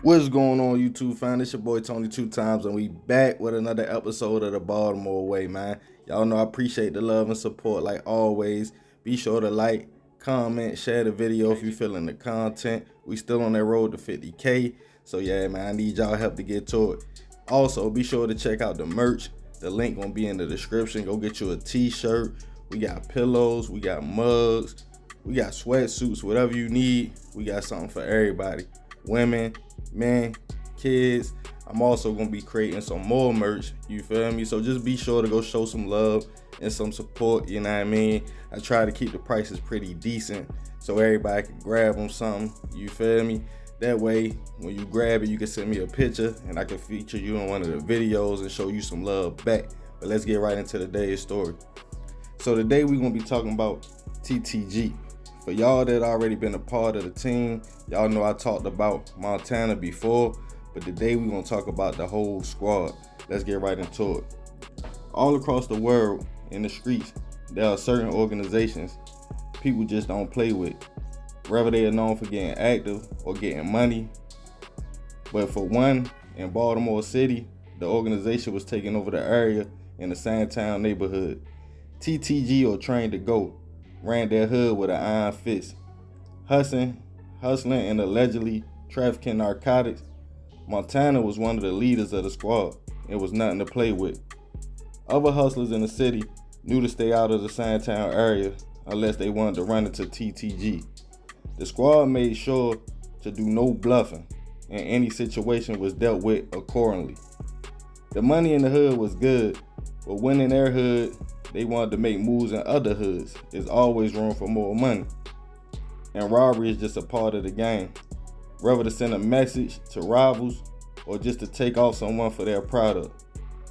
What's going on, YouTube fam? It's your boy Tony 2 times, and we back with another episode of the Baltimore Way, man. Y'all know I appreciate the love and support like always. Be sure to like, comment, share the video if you feeling the content. We still on that road to 50K. So yeah, man, I need y'all help to get to it. Also, be sure to check out the merch. The link gonna be in the description. Go get you a t-shirt. We got pillows, we got mugs, we got sweatsuits, whatever you need. We got something for everybody. Women, men, kids. I'm also gonna be creating some more merch, you feel me? So just be sure to go show some love and some support, you know what I mean? I try to keep the prices pretty decent so everybody can grab them something, you feel me? That way, when you grab it, you can send me a picture and I can feature you in one of the videos and show you some love back. But let's get right into today's story. So today we're gonna be talking about TTG. For y'all that already been a part of the team, y'all know I talked about Montana before, but today we're gonna talk about the whole squad. Let's get right into it. All across the world, in the streets, there are certain organizations people just don't play with. Whether they are known for getting active or getting money. But for one, in Baltimore City, the organization was taking over the area in the Sandtown neighborhood. TTG, or Train to Go, ran their hood with an iron fist. Hustling and allegedly trafficking narcotics. Montana was one of the leaders of the squad. It was nothing to play with. Other hustlers in the city knew to stay out of the Sandtown area unless they wanted to run into TTG. The squad made sure to do no bluffing, and any situation was dealt with accordingly. The money in the hood was good, but when in their hood, they wanted to make moves in other hoods. There's always room for more money. And robbery is just a part of the game. Whether to send a message to rivals or just to take off someone for their product.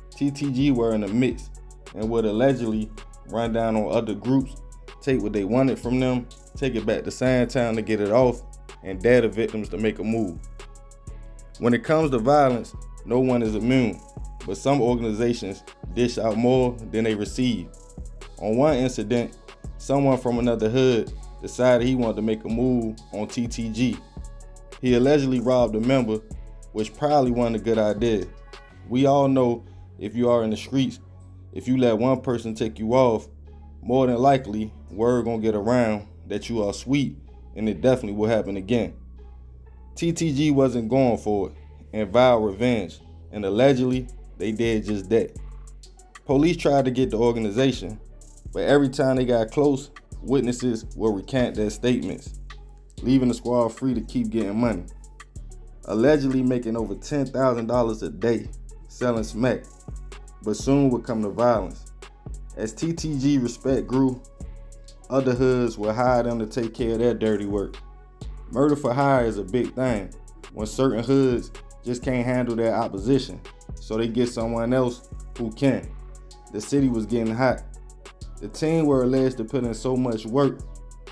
TTG were in the mix and would allegedly run down on other groups, take what they wanted from them, take it back to Sandtown to get it off, and dare the victims to make a move. When it comes to violence, no one is immune, but some organizations dish out more than they receive. On one incident, someone from another hood decided he wanted to make a move on TTG. He allegedly robbed a member, which probably wasn't a good idea. We all know if you are in the streets, if you let one person take you off, more than likely, word gonna get around that you are sweet, and it definitely will happen again. TTG wasn't going for it and vowed revenge, and allegedly, they did just that. Police tried to get the organization, but every time they got close, witnesses will recant their statements, leaving the squad free to keep getting money. Allegedly making over $10,000 a day selling smack, but soon would come to violence. As TTG respect grew, other hoods would hire them to take care of their dirty work. Murder for hire is a big thing when certain hoods just can't handle their opposition, so they get someone else who can. The city was getting hot. The team were alleged to put in so much work,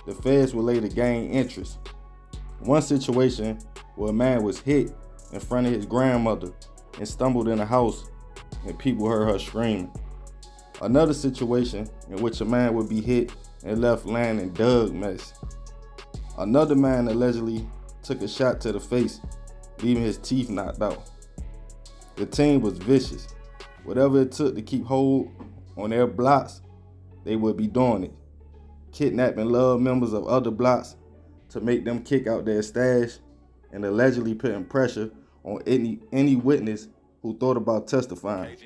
the feds would later gain interest. One situation where a man was hit in front of his grandmother and stumbled in a house and people heard her screaming. Another situation in which a man would be hit and left laying in dug mess. Another man allegedly took a shot to the face, leaving his teeth knocked out. The team was vicious. Whatever it took to keep hold on their blocks, they would be doing it. Kidnapping loved members of other blocks to make them kick out their stash, and allegedly putting pressure on any witness who thought about testifying.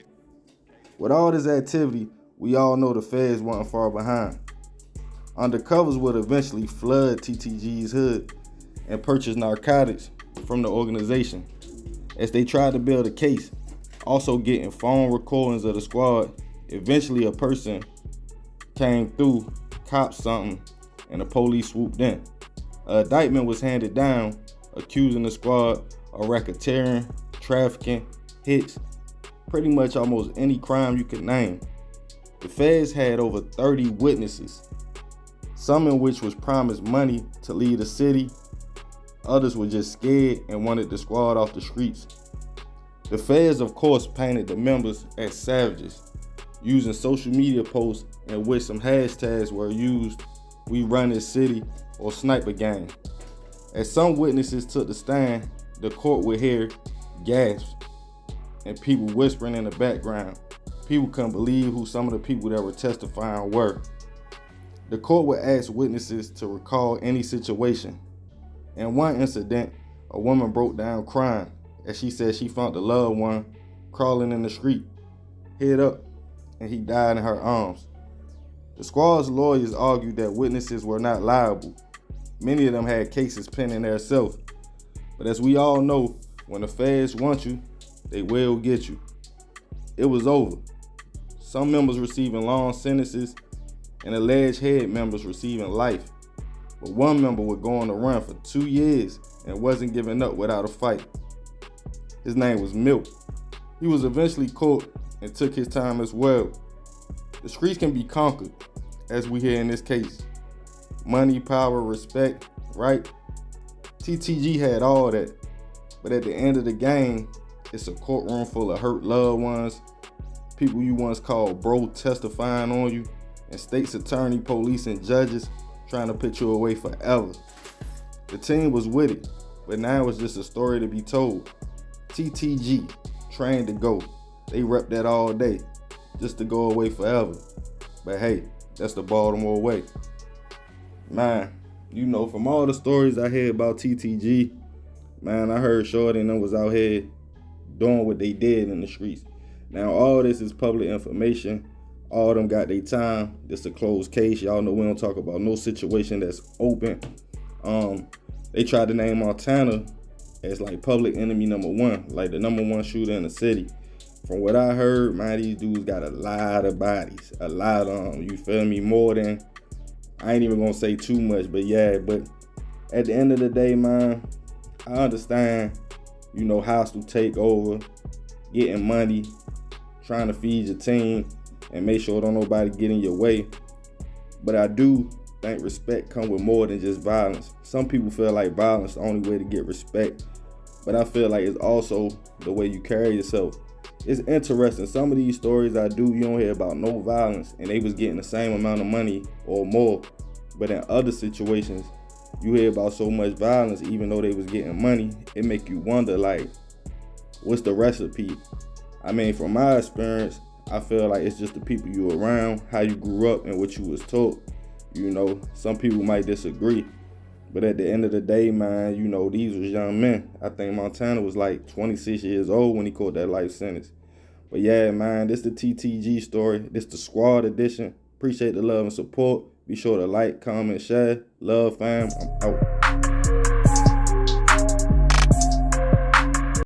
With all this activity, we all know the feds weren't far behind. Undercovers would eventually flood TTG's hood and purchase narcotics from the organization as they tried to build a case, also getting phone recordings of the squad. Eventually a person came through, copped something, and the police swooped in. An indictment was handed down accusing the squad of racketeering, trafficking, hits, pretty much almost any crime you could name. The feds had over 30 witnesses, some in which was promised money to leave the city. Others were just scared and wanted the squad off the streets. The feds, of course, painted the members as savages, using social media posts in which some hashtags were used, "We run this city" or "Sniper Gang." As some witnesses took the stand, the court would hear gasps and people whispering in the background. People couldn't believe who some of the people that were testifying were. The court would ask witnesses to recall any situation. In one incident, a woman broke down crying as she said she found a loved one crawling in the street, head up, and he died in her arms. The squad's lawyers argued that witnesses were not liable. Many of them had cases pending themselves. But as we all know, when the feds want you, they will get you. It was over. Some members receiving long sentences and alleged head members receiving life. But one member would go on the run for 2 years and wasn't giving up without a fight. His name was Milk. He was eventually caught and took his time as well. The streets can be conquered, as we hear in this case. Money, power, respect, right? TTG had all that. But at the end of the game, it's a courtroom full of hurt loved ones, people you once called bro testifying on you, and state's attorney, police, and judges trying to put you away forever. The team was with it, but now it's just a story to be told. TTG, trained to go. They rep that all day, just to go away forever. But hey, that's the Baltimore way. Man, you know, from all the stories I heard about TTG, man, I heard Shorty and them was out here doing what they did in the streets. Now, all this is public information. All of them got their time. This a closed case. Y'all know we don't talk about no situation that's open. They tried to name Montana as like public enemy #1, like the #1 shooter in the city. From what I heard, man, these dudes got a lot of bodies. A lot of them, you feel me? More than, I ain't even gonna say too much, but yeah, but at the end of the day, man, I understand, you know, hostile takeover, getting money, trying to feed your team, and make sure don't nobody get in your way. But I do think respect comes with more than just violence. Some people feel like violence is the only way to get respect, but I feel like it's also the way you carry yourself. It's interesting. Some of these stories you don't hear about no violence, and they was getting the same amount of money or more. But in other situations, you hear about so much violence, even though they was getting money, it make you wonder, like, what's the recipe? I mean, from my experience, I feel like it's just the people you around, how you grew up, and what you was taught. You know, some people might disagree, but at the end of the day, man, you know, these was young men. I think Montana was like 26 years old when he caught that life sentence. But yeah, man, this the TTG story. This the squad edition. Appreciate the love and support. Be sure to like, comment, share. Love, fam. I'm out.